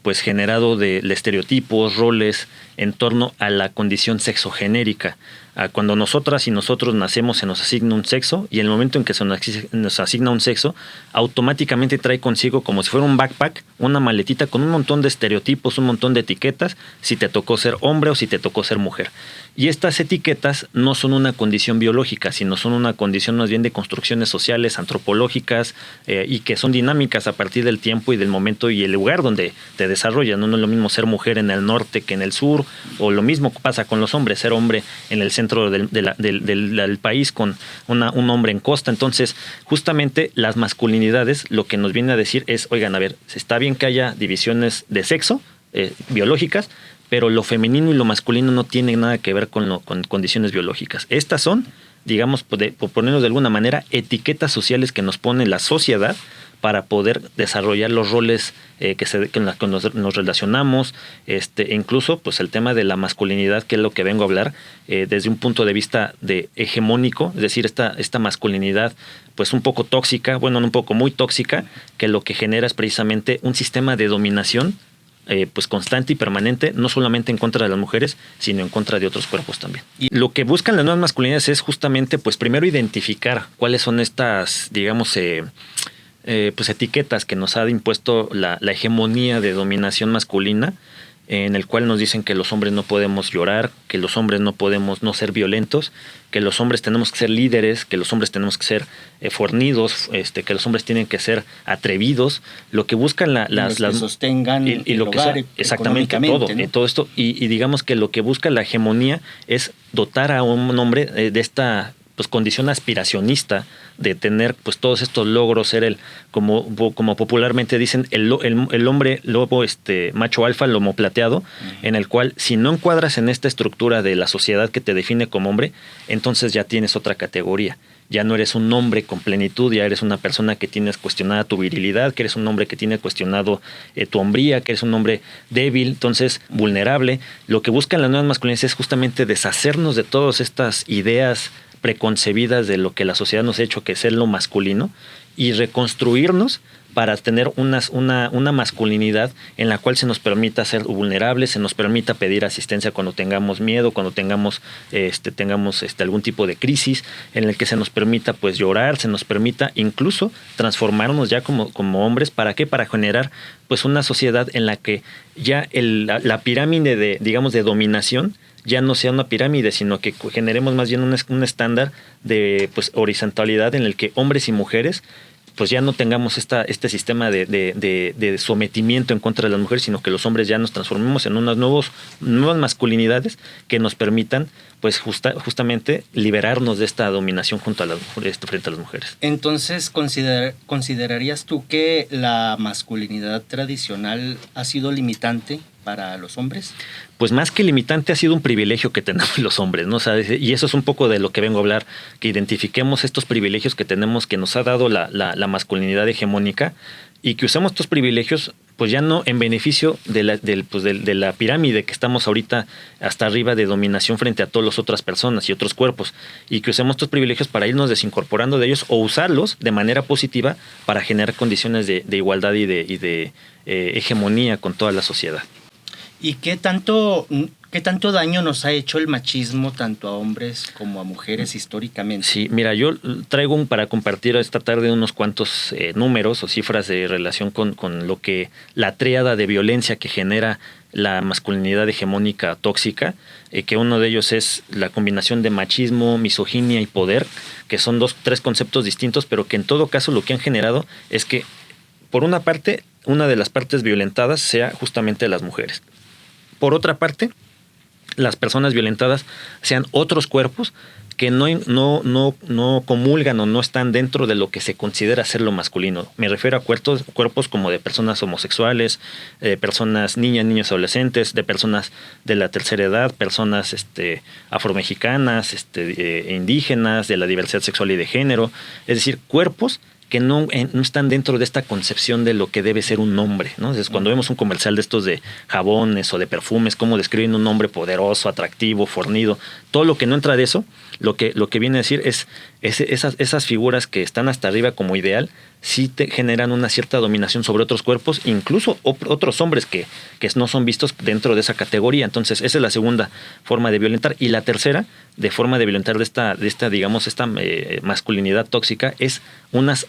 G: pues generado de estereotipos, roles en torno a la condición sexogenérica. Cuando nosotras y nosotros nacemos se nos asigna un sexo y en el momento en que se nos asigna un sexo, automáticamente trae consigo como si fuera un backpack, una maletita con un montón de estereotipos, un montón de etiquetas, si te tocó ser hombre o si te tocó ser mujer. Y estas etiquetas no son una condición biológica, sino son una condición más bien de construcciones sociales, antropológicas y que son dinámicas a partir del tiempo y del momento y el lugar donde te desarrollan. No es lo mismo ser mujer en el norte que en el sur, o lo mismo pasa con los hombres, ser hombre en el centro del país con un hombre en costa. Entonces, justamente las masculinidades lo que nos viene a decir es, oigan, a ver, está bien que haya divisiones de sexo biológicas, pero lo femenino y lo masculino no tienen nada que ver con condiciones biológicas. Estas son, digamos, por ponernos de alguna manera, etiquetas sociales que nos pone la sociedad para poder desarrollar los roles con los que nos relacionamos, incluso pues el tema de la masculinidad, que es lo que vengo a hablar, desde un punto de vista de hegemónico, es decir, esta masculinidad pues un poco tóxica, bueno, un poco muy tóxica, que lo que genera es precisamente un sistema de dominación pues constante y permanente, no solamente en contra de las mujeres, sino en contra de otros cuerpos también. Y lo que buscan las nuevas masculinidades es justamente, pues primero identificar cuáles son estas, digamos, pues etiquetas que nos ha impuesto la hegemonía de dominación masculina, en el cual nos dicen que los hombres no podemos llorar, que los hombres no podemos no ser violentos, que los hombres tenemos que ser líderes, que los hombres tenemos que ser fornidos, que los hombres tienen que ser atrevidos. Lo que buscan las
B: que sostengan
G: y lo que sea, exactamente todo esto y digamos que lo que busca la hegemonía es dotar a un hombre de esta pues condición aspiracionista de tener pues todos estos logros, ser como popularmente dicen, el hombre lobo, macho alfa, lomo plateado, en el cual si no encuadras en esta estructura de la sociedad que te define como hombre, entonces ya tienes otra categoría. Ya no eres un hombre con plenitud, ya eres una persona que tienes cuestionada tu virilidad, que eres un hombre que tiene cuestionado tu hombría, que eres un hombre débil, entonces vulnerable. Lo que buscan las nuevas masculinidades es justamente deshacernos de todas estas ideas preconcebidas de lo que la sociedad nos ha hecho que es ser lo masculino y reconstruirnos para tener una masculinidad en la cual se nos permita ser vulnerables, se nos permita pedir asistencia cuando tengamos miedo, cuando tengamos algún tipo de crisis, en el que se nos permita pues llorar, se nos permita incluso transformarnos ya como hombres. ¿Para qué? Para generar pues una sociedad en la que ya la pirámide de dominación ya no sea una pirámide, sino que generemos más bien un estándar de pues horizontalidad en el que hombres y mujeres pues ya no tengamos este sistema de sometimiento en contra de las mujeres, sino que los hombres ya nos transformemos en unas nuevas masculinidades que nos permitan pues justamente liberarnos de esta dominación junto a frente a las mujeres.
B: Entonces, ¿considerarías tú que la masculinidad tradicional ha sido limitante para los hombres?
G: Pues más que limitante ha sido un privilegio que tenemos los hombres, ¿no? O sea, y eso es un poco de lo que vengo a hablar, que identifiquemos estos privilegios que tenemos, que nos ha dado la masculinidad hegemónica, y que usemos estos privilegios pues ya no en beneficio de la pirámide que estamos ahorita hasta arriba de dominación frente a todas las otras personas y otros cuerpos, y que usemos estos privilegios para irnos desincorporando de ellos o usarlos de manera positiva para generar condiciones de igualdad y de hegemonía con toda la sociedad.
B: ¿Y qué tanto ¿Qué tanto daño nos ha hecho el machismo tanto a hombres como a mujeres históricamente?
G: Sí, mira, yo traigo para compartir esta tarde unos cuantos números o cifras de relación con lo que la tríada de violencia que genera la masculinidad hegemónica tóxica, que uno de ellos es la combinación de machismo, misoginia y poder, que son tres conceptos distintos, pero que en todo caso lo que han generado es que, por una parte, una de las partes violentadas sea justamente las mujeres. Por otra parte, las personas violentadas sean otros cuerpos que no comulgan o no están dentro de lo que se considera ser lo masculino. Me refiero a cuerpos como de personas homosexuales, personas niños, adolescentes, de personas de la tercera edad, personas afromexicanas, indígenas, de la diversidad sexual y de género. Es decir, cuerpos que no están dentro de esta concepción de lo que debe ser un hombre, ¿no? Entonces, cuando vemos un comercial de estos de jabones o de perfumes, cómo describen un hombre poderoso, atractivo, fornido, todo lo que no entra de eso, lo que viene a decir es esas figuras que están hasta arriba como ideal, sí te generan una cierta dominación sobre otros cuerpos, incluso otros hombres que no son vistos dentro de esa categoría. Entonces, esa es la segunda forma de violentar. Y la tercera de forma de violentar de esta digamos, esta masculinidad tóxica es unas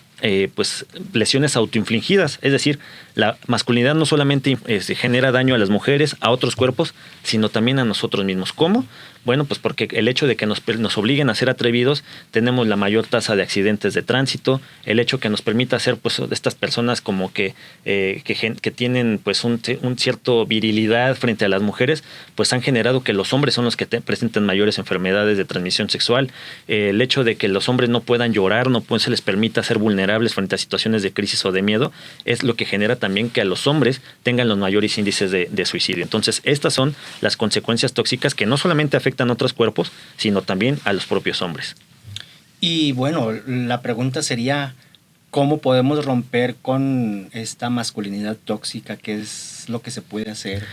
G: lesiones autoinfligidas. Es decir, la masculinidad no solamente genera daño a las mujeres, a otros cuerpos, sino también a nosotros mismos. ¿Cómo? Bueno, pues porque el hecho de que nos obliguen a ser atrevidos, tenemos la mayor tasa de accidentes de tránsito, el hecho que nos permita ser pues de estas personas como que tienen pues un cierto virilidad frente a las mujeres, pues han generado que los hombres son los que presentan mayores enfermedades de transmisión sexual. El hecho de que los hombres no puedan llorar, se les permita ser vulnerables frente a situaciones de crisis o de miedo, es lo que genera también que a los hombres tengan los mayores índices de suicidio. Entonces, estas son las consecuencias tóxicas que no solamente afectan a otros cuerpos, sino también a los propios hombres.
B: Y bueno, la pregunta sería, ¿cómo podemos romper con esta masculinidad tóxica? ¿Qué es lo que se puede hacer?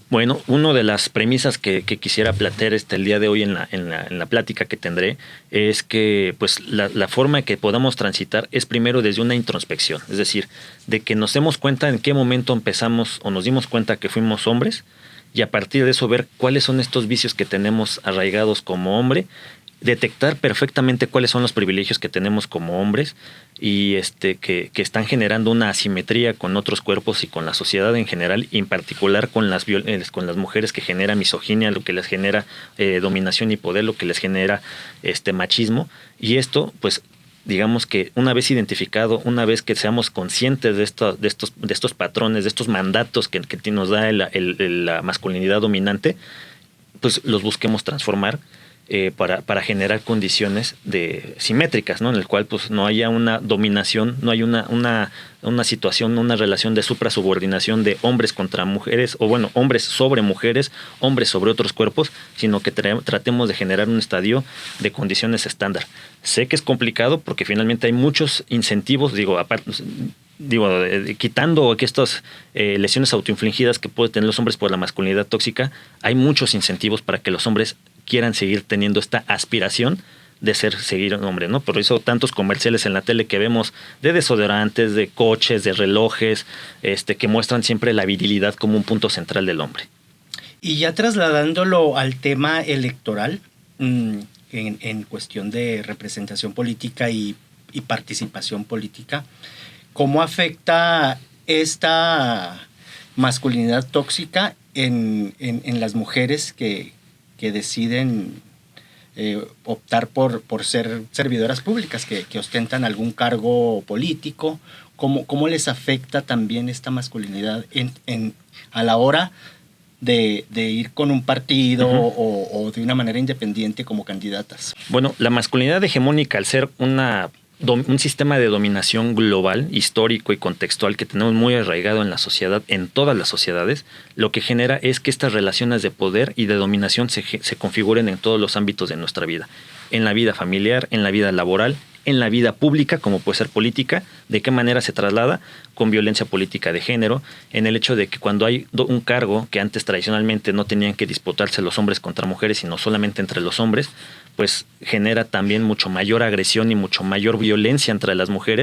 G: Bueno, una de las premisas que quisiera plantear el día de hoy en la plática que tendré es que pues la forma que podamos transitar es primero desde una introspección, es decir, de que nos demos cuenta en qué momento empezamos o nos dimos cuenta que fuimos hombres, y a partir de eso ver cuáles son estos vicios que tenemos arraigados como hombre, detectar perfectamente cuáles son los privilegios que tenemos como hombres y que están generando una asimetría con otros cuerpos y con la sociedad en general, y en particular con las mujeres, que genera misoginia, lo que les genera dominación y poder, lo que les genera machismo. Y esto, pues, digamos que una vez identificado, una vez que seamos conscientes de estos patrones, de estos mandatos que nos da la masculinidad dominante, pues los busquemos transformar para generar condiciones simétricas, ¿no? En el cual pues no haya una dominación, no hay una situación, una relación de suprasubordinación de hombres contra mujeres, o bueno, hombres sobre mujeres, hombres sobre otros cuerpos, sino que tratemos de generar un estadio de condiciones estándar. Sé que es complicado porque finalmente hay muchos incentivos, quitando estas lesiones autoinfligidas que pueden tener los hombres por la masculinidad tóxica, hay muchos incentivos para que los hombres quieran seguir teniendo esta aspiración de seguir un hombre, ¿no? Por eso tantos comerciales en la tele que vemos de desodorantes, de coches, de relojes, que muestran siempre la virilidad como un punto central del hombre.
B: Y ya trasladándolo al tema electoral, en cuestión de representación política y participación política, ¿cómo afecta esta masculinidad tóxica en las mujeres que deciden optar por ser servidoras públicas, que ostentan algún cargo político? ¿Cómo les afecta también esta masculinidad a la hora de ir con un partido o de una manera independiente como candidatas?
G: Bueno, la masculinidad hegemónica, al ser un sistema de dominación global, histórico y contextual que tenemos muy arraigado en la sociedad, en todas las sociedades, lo que genera es que estas relaciones de poder y de dominación se configuren en todos los ámbitos de nuestra vida. En la vida familiar, en la vida laboral, en la vida pública, como puede ser política. ¿De qué manera se traslada? Con violencia política de género, en el hecho de que cuando hay un cargo que antes tradicionalmente no tenían que disputarse los hombres contra mujeres, sino solamente entre los hombres, pues genera también mucho mayor agresión y mucho mayor violencia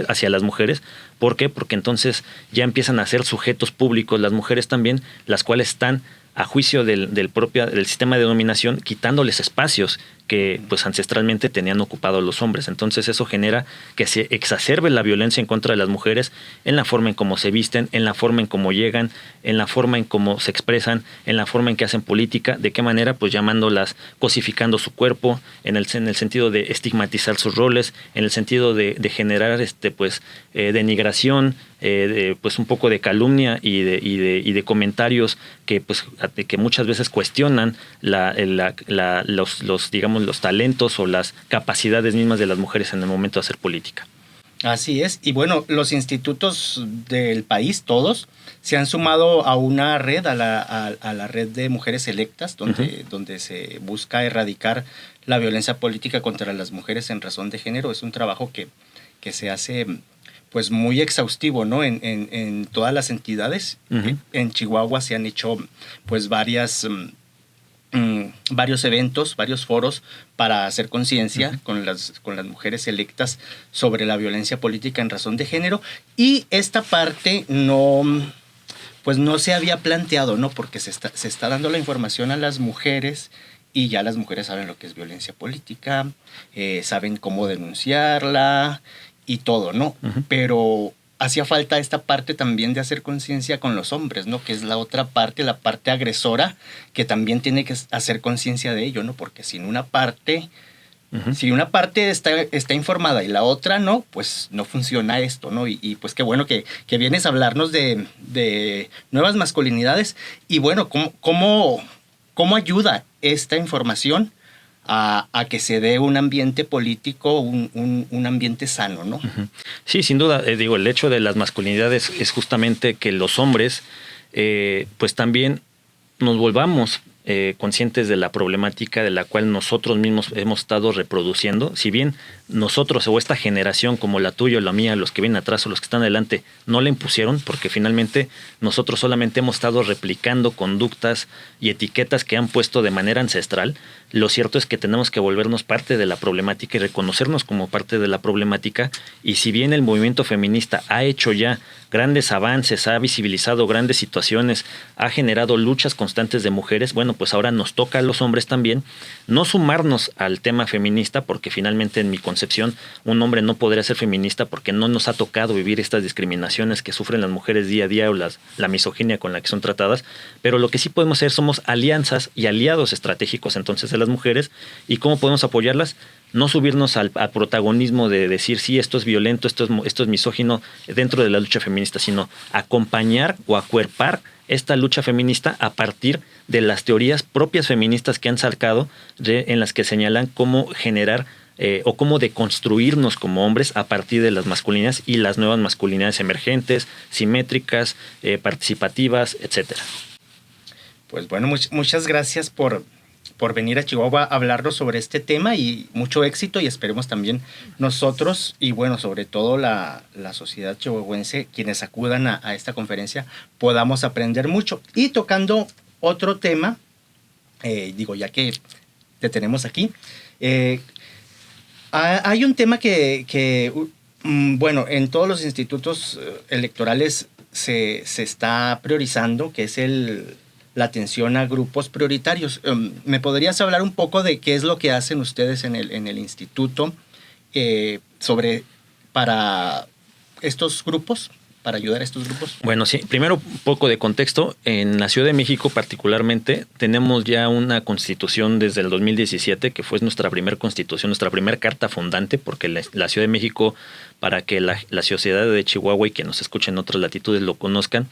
G: hacia las mujeres. ¿Por qué? Porque entonces ya empiezan a ser sujetos públicos las mujeres también, las cuales están a juicio del sistema de dominación, quitándoles espacios que pues ancestralmente tenían ocupado los hombres. Entonces eso genera que se exacerbe la violencia en contra de las mujeres en la forma en cómo se visten, en la forma en cómo llegan, en la forma en cómo se expresan, en la forma en que hacen política, de qué manera, pues llamándolas, cosificando su cuerpo, en el sentido de estigmatizar sus roles, en el sentido de generar denigración, pues un poco de calumnia y de comentarios que muchas veces cuestionan los talentos o las capacidades mismas de las mujeres en el momento de hacer política.
B: Así es. Y bueno, los institutos del país, todos, se han sumado a una red, a la red de mujeres electas, donde se busca erradicar la violencia política contra las mujeres en razón de género. Es un trabajo que se hace pues muy exhaustivo, ¿no? En todas las entidades. Uh-huh. En Chihuahua se han hecho pues varios eventos, varios foros para hacer conciencia uh-huh. con las mujeres electas sobre la violencia política en razón de género, y esta parte no se había planteado, ¿no? Porque se está dando la información a las mujeres y ya las mujeres saben lo que es violencia política, saben cómo denunciarla y todo, ¿no? Uh-huh. Pero hacía falta esta parte también de hacer conciencia con los hombres, ¿no? Que es la otra parte, la parte agresora, que también tiene que hacer conciencia de ello, ¿no? Porque si una parte está informada y la otra no, pues no funciona esto, ¿no? Y pues qué bueno que vienes a hablarnos de nuevas masculinidades. Y bueno, ¿cómo ayuda esta información a que se dé un ambiente político, un ambiente sano, ¿no? Uh-huh.
G: Sí, sin duda. El hecho de las masculinidades es justamente que los hombres, pues también nos volvamos conscientes de la problemática de la cual nosotros mismos hemos estado reproduciendo. Si bien nosotros o esta generación como la tuya o la mía, los que vienen atrás o los que están adelante, no la impusieron, porque finalmente nosotros solamente hemos estado replicando conductas y etiquetas que han puesto de manera ancestral. Lo cierto es que tenemos que volvernos parte de la problemática y reconocernos como parte de la problemática. Y si bien el movimiento feminista ha hecho ya grandes avances, ha visibilizado grandes situaciones, ha generado luchas constantes de mujeres, bueno, pues ahora nos toca a los hombres también no sumarnos al tema feminista, porque finalmente en mi concepción un hombre no podría ser feminista porque no nos ha tocado vivir estas discriminaciones que sufren las mujeres día a día o la misoginia con la que son tratadas. Pero lo que sí podemos hacer somos alianzas y aliados estratégicos entonces de las mujeres. ¿Y cómo podemos apoyarlas? No subirnos al protagonismo de decir sí, esto es violento, esto es misógino dentro de la lucha feminista, sino acompañar o acuerpar esta lucha feminista a partir de las teorías propias feministas que han sacado, en las que señalan cómo generar o cómo deconstruirnos como hombres a partir de las masculinidades y las nuevas masculinidades emergentes, simétricas, participativas, etcétera.
B: Pues bueno, muchas gracias por venir a Chihuahua a hablarnos sobre este tema, y mucho éxito, y esperemos también nosotros y bueno, sobre todo la sociedad chihuahuense, quienes acudan a esta conferencia, podamos aprender mucho. Y tocando otro tema, ya que te tenemos aquí, hay un tema que en todos los institutos electorales se está priorizando, que es la atención a grupos prioritarios. ¿Me podrías hablar un poco de qué es lo que hacen ustedes en el instituto para estos grupos, para ayudar a estos grupos?
G: Bueno, sí. Primero, un poco de contexto. En la Ciudad de México particularmente tenemos ya una constitución desde el 2017, que fue nuestra primera constitución, nuestra primera carta fundante, porque la Ciudad de México, para que la sociedad de Chihuahua y que nos escuchen en otras latitudes lo conozcan,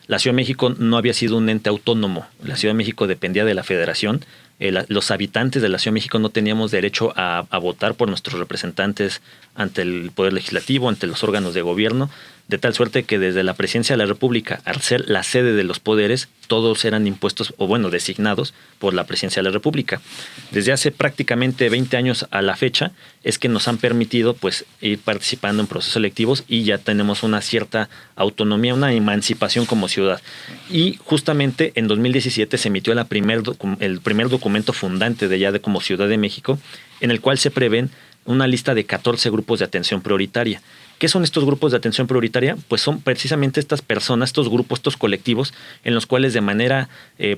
G: la Ciudad de México no había sido un ente autónomo. La Ciudad de México dependía de la Federación. Los habitantes de la Ciudad de México no teníamos derecho a votar por nuestros representantes ante el Poder Legislativo, ante los órganos de gobierno, de tal suerte que desde la Presidencia de la República, al ser la sede de los poderes, todos eran impuestos, designados por la Presidencia de la República. Desde hace prácticamente 20 años a la fecha es que nos han permitido pues ir participando en procesos electivos, y ya tenemos una cierta autonomía, una emancipación como ciudad. Y justamente en 2017 se emitió el primer documento fundante de como Ciudad de México, en el cual se prevén una lista de 14 grupos de atención prioritaria. ¿Qué son estos grupos de atención prioritaria? Pues son precisamente estas personas, estos grupos, estos colectivos en los cuales de manera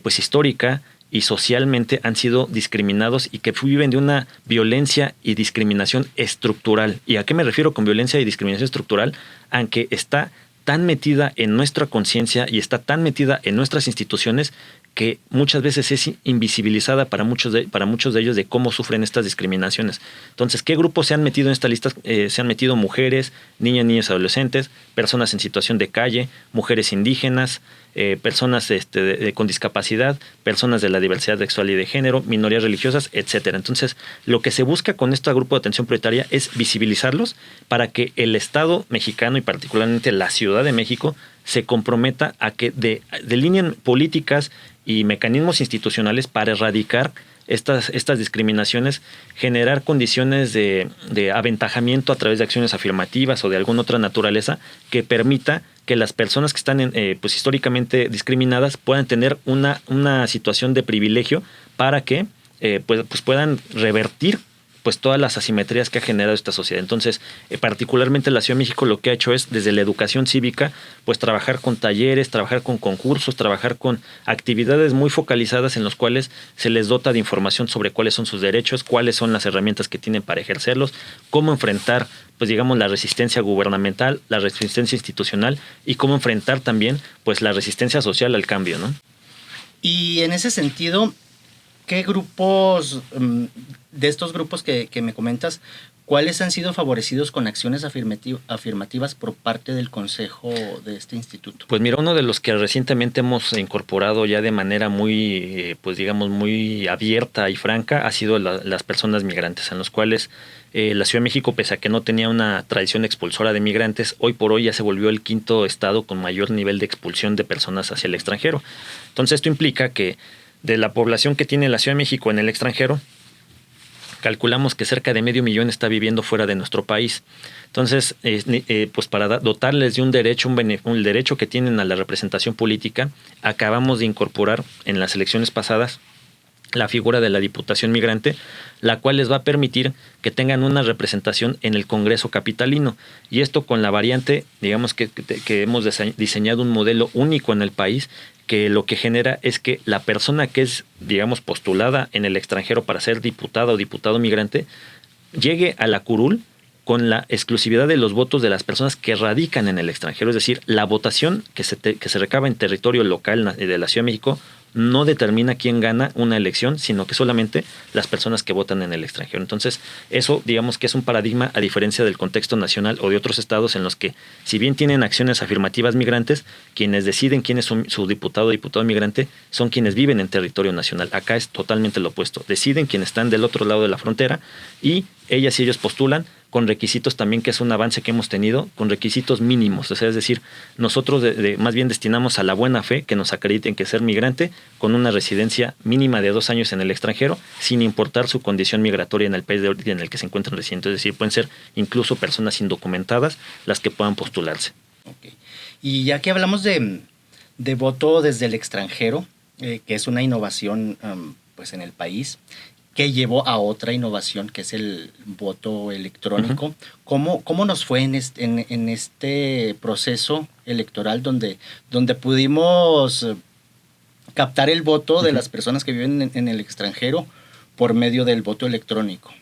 G: pues histórica y socialmente han sido discriminados y que viven de una violencia y discriminación estructural. ¿Y a qué me refiero con violencia y discriminación estructural? Aunque está tan metida en nuestra conciencia y está tan metida en nuestras instituciones que muchas veces es invisibilizada para muchos de ellos de cómo sufren estas discriminaciones. Entonces, ¿qué grupos se han metido en esta lista? Se han metido mujeres, niños, adolescentes, personas en situación de calle, mujeres indígenas, personas con discapacidad, personas de la diversidad sexual y de género, minorías religiosas, etcétera. Entonces, lo que se busca con este grupo de atención prioritaria es visibilizarlos para que el Estado mexicano y particularmente la Ciudad de México se comprometa a que delineen políticas y mecanismos institucionales para erradicar estas discriminaciones, generar condiciones de aventajamiento a través de acciones afirmativas o de alguna otra naturaleza que permita que las personas que están pues históricamente discriminadas puedan tener una situación de privilegio para que pues puedan revertir pues todas las asimetrías que ha generado esta sociedad. Entonces, particularmente la Ciudad de México lo que ha hecho es, desde la educación cívica, pues trabajar con talleres, trabajar con concursos, trabajar con actividades muy focalizadas en los cuales se les dota de información sobre cuáles son sus derechos, cuáles son las herramientas que tienen para ejercerlos, cómo enfrentar, pues digamos, la resistencia gubernamental, la resistencia institucional y cómo enfrentar también, pues la resistencia social al cambio, ¿no?
B: Y en ese sentido, ¿qué grupos, de estos grupos que me comentas, cuáles han sido favorecidos con acciones afirmativas por parte del consejo de este instituto?
G: Pues mira, uno de los que recientemente hemos incorporado ya de manera muy, pues digamos, muy abierta y franca ha sido las personas migrantes, en los cuales la Ciudad de México, pese a que no tenía una tradición expulsora de migrantes, hoy por hoy ya se volvió el quinto estado con mayor nivel de expulsión de personas hacia el extranjero. Entonces esto implica que de la población que tiene la Ciudad de México en el extranjero, calculamos que cerca de 500,000 está viviendo fuera de nuestro país. Entonces, pues para dotarles de un derecho, un derecho que tienen a la representación política, acabamos de incorporar en las elecciones pasadas la figura de la Diputación Migrante, la cual les va a permitir que tengan una representación en el Congreso capitalino. Y esto con la variante, digamos que hemos diseñado un modelo único en el país, que lo que genera es que la persona que es, digamos, postulada en el extranjero para ser diputada o diputado migrante, llegue a la curul con la exclusividad de los votos de las personas que radican en el extranjero. Es decir, la votación que se recaba en territorio local de la Ciudad de México no determina quién gana una elección, sino que solamente las personas que votan en el extranjero. Entonces, eso digamos que es un paradigma a diferencia del contexto nacional o de otros estados en los que, si bien tienen acciones afirmativas migrantes, quienes deciden quién es su diputado o diputada migrante son quienes viven en territorio nacional. Acá es totalmente lo opuesto. Deciden quienes están del otro lado de la frontera y ellas y ellos postulan con requisitos también, que es un avance que hemos tenido, con requisitos mínimos. O sea, es decir, nosotros más bien destinamos a la buena fe que nos acrediten que ser migrante con una residencia mínima de 2 años en el extranjero, sin importar su condición migratoria en el país de origen en el que se encuentran residentes. Es decir, pueden ser incluso personas indocumentadas las que puedan postularse.
B: Okay. Y ya que hablamos de voto desde el extranjero, que es una innovación pues en el país, que llevó a otra innovación, que es el voto electrónico. Uh-huh. ¿Cómo nos fue en este proceso electoral donde pudimos captar el voto de las personas que viven en el extranjero por medio del voto electrónico?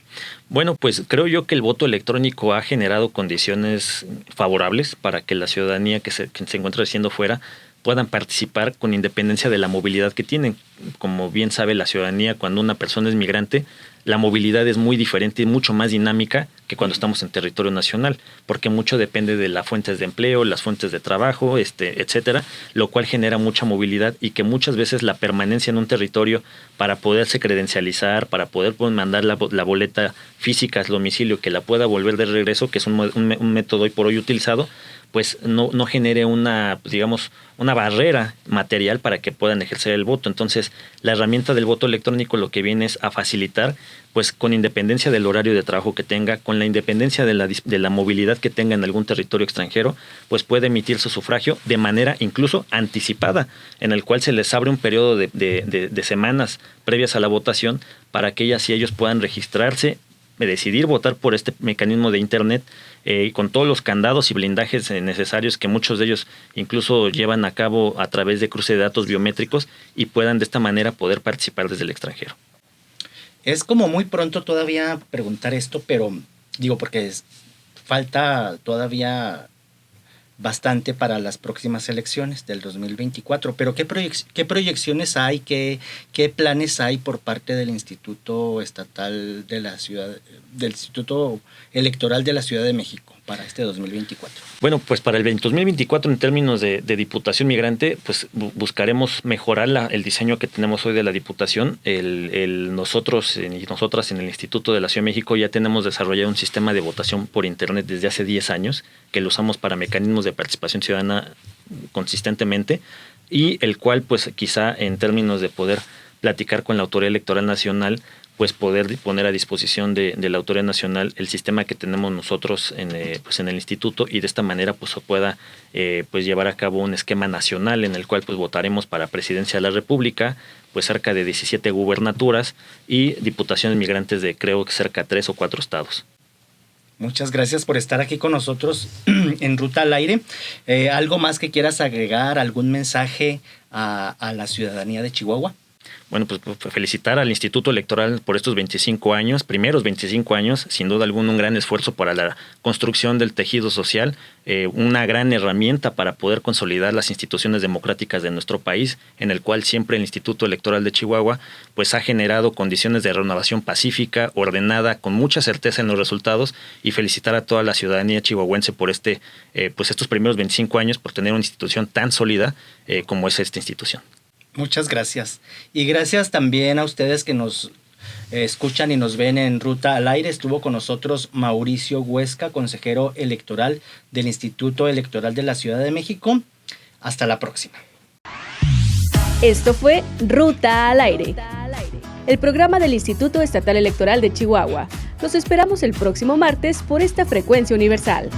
G: Bueno, pues creo yo que el voto electrónico ha generado condiciones favorables para que la ciudadanía que se encuentra residiendo fuera puedan participar con independencia de la movilidad que tienen. Como bien sabe la ciudadanía, cuando una persona es migrante, la movilidad es muy diferente y mucho más dinámica que cuando estamos en territorio nacional, porque mucho depende de las fuentes de empleo, las fuentes de trabajo, etcétera, lo cual genera mucha movilidad y que muchas veces la permanencia en un territorio para poderse credencializar, para poder mandar la boleta física al domicilio, que la pueda volver de regreso, que es un método hoy por hoy utilizado, pues no genere una barrera material para que puedan ejercer el voto. Entonces, la herramienta del voto electrónico lo que viene es a facilitar, pues con independencia del horario de trabajo que tenga, con la independencia de la movilidad que tenga en algún territorio extranjero, pues puede emitir su sufragio de manera incluso anticipada, en el cual se les abre un periodo de semanas previas a la votación para que ellas y ellos puedan registrarse decidir votar por este mecanismo de Internet, con todos los candados y blindajes necesarios que muchos de ellos incluso llevan a cabo a través de cruce de datos biométricos y puedan de esta manera poder participar desde el extranjero.
B: Es como muy pronto todavía preguntar esto, pero digo porque falta todavía bastante para las próximas elecciones del 2024, pero ¿qué proyecciones hay, qué planes hay por parte del Instituto Estatal de la Ciudad, del Instituto Electoral de la Ciudad de México para este 2024?
G: Bueno, pues para el 2024 en términos de Diputación Migrante, pues buscaremos mejorar el diseño que tenemos hoy de la Diputación. Nosotros y nosotras en el Instituto de la Ciudad de México ya tenemos desarrollado un sistema de votación por Internet desde hace 10 años, que lo usamos para mecanismos de participación ciudadana consistentemente, y el cual pues quizá en términos de poder platicar con la Autoridad Electoral Nacional, pues poder poner a disposición de la Autoridad Nacional el sistema que tenemos nosotros en el instituto, y de esta manera pues se pueda pues llevar a cabo un esquema nacional en el cual pues votaremos para Presidencia de la República, pues cerca de 17 gubernaturas y diputaciones migrantes de creo que cerca de 3 o 4 estados.
B: Muchas gracias por estar aquí con nosotros en Ruta al Aire. ¿Algo más que quieras agregar? ¿Algún mensaje a la ciudadanía de Chihuahua?
G: Bueno, pues felicitar al Instituto Electoral por estos primeros 25 años, sin duda alguna un gran esfuerzo para la construcción del tejido social, una gran herramienta para poder consolidar las instituciones democráticas de nuestro país, en el cual siempre el Instituto Electoral de Chihuahua pues ha generado condiciones de renovación pacífica, ordenada, con mucha certeza en los resultados, y felicitar a toda la ciudadanía chihuahuense por pues estos primeros 25 años, por tener una institución tan sólida como es esta institución.
B: Muchas gracias. Y gracias también a ustedes que nos escuchan y nos ven en Ruta al Aire. Estuvo con nosotros Mauricio Huesca, consejero electoral del Instituto Electoral de la Ciudad de México. Hasta la próxima.
A: Esto fue Ruta al Aire, el programa del Instituto Estatal Electoral de Chihuahua. Los esperamos el próximo martes por esta frecuencia universal.